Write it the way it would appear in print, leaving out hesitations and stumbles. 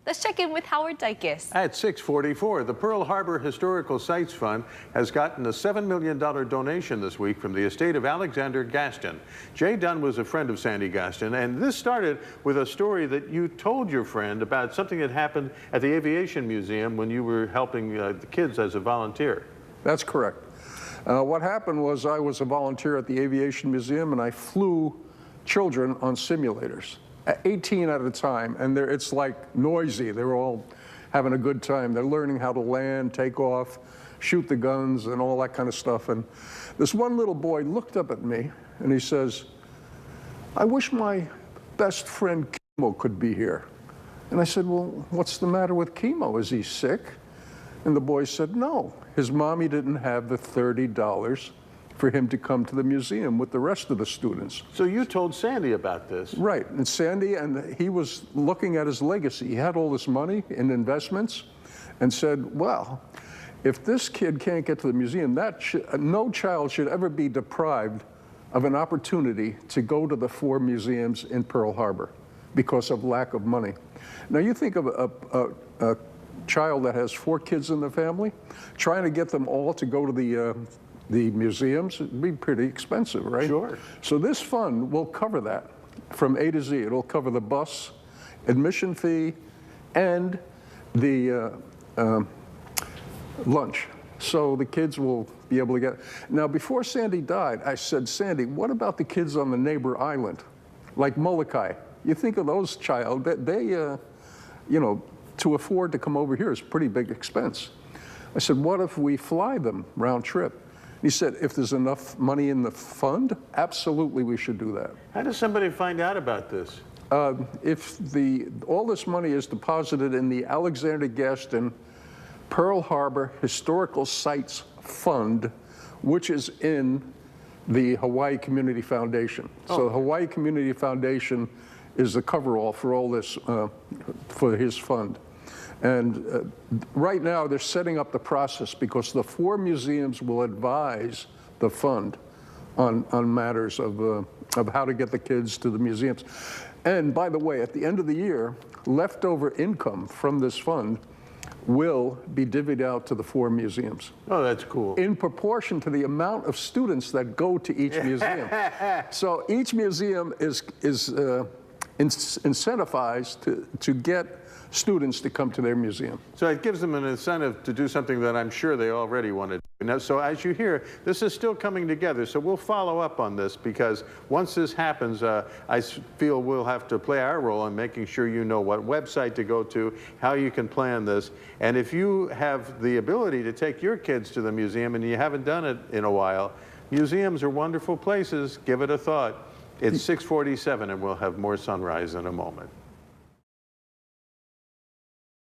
Let's check in with Howard Dykes. At 6:44, the Pearl Harbor Historical Sites Fund has gotten a $7 million donation this week from the estate of Alexander Gaston. Jay Dunn was a friend of Sandy Gaston, and this started with a story that you told your friend about something that happened at the Aviation Museum when you were helping the kids as a volunteer. That's correct. What happened was I was a volunteer at the Aviation Museum, and I flew children on simulators. 18 at a time, and it's like noisy. They're all having a good time. They're learning how to land, take off, shoot the guns, and all that kind of stuff. And this one little boy looked up at me, and he says, "I wish my best friend Chemo could be here." And I said, "Well, what's the matter with Chemo? Is he sick?" And the boy said, "No, his mommy didn't have the $30 for him to come to the museum with the rest of the students." So you told Sandy about this. Right, and Sandy, and he was looking at his legacy. He had all this money in investments and said, well, if this kid can't get to the museum, no child should ever be deprived of an opportunity to go to the 4 museums in Pearl Harbor because of lack of money. Now you think of a child that has 4 kids in the family, trying to get them all to go to the museums, it'd be pretty expensive, right? Sure. So this fund will cover that from A to Z. It'll cover the bus, admission fee, and the lunch. So the kids will be able to get. Now, before Sandy died, I said, "Sandy, what about the kids on the neighbor island, like Molokai? You think of those child, they you know, to afford to come over here is a pretty big expense." I said, "What if we fly them round trip?" He said, "If there's enough money in the fund, absolutely we should do that." How does somebody find out about this? If all this money is deposited in the Alexander Gaston Pearl Harbor Historical Sites Fund, which is in the Hawaii Community Foundation. Oh. So the Hawaii Community Foundation is the coverall for all this, for his fund. And right now, they're setting up the process because the 4 museums will advise the fund on matters of how to get the kids to the museums. And by the way, at the end of the year, leftover income from this fund will be divvied out to the 4 museums. Oh, that's cool. In proportion to the amount of students that go to each museum. So each museum is incentivized to get students to come to their museum. So it gives them an incentive to do something that I'm sure they already want to do. Now, so as you hear, this is still coming together. So we'll follow up on this because once this happens, I feel we'll have to play our role in making sure you know what website to go to, how you can plan this. And if you have the ability to take your kids to the museum and you haven't done it in a while, museums are wonderful places. Give it a thought. It's 6:47 and we'll have more sunrise in a moment.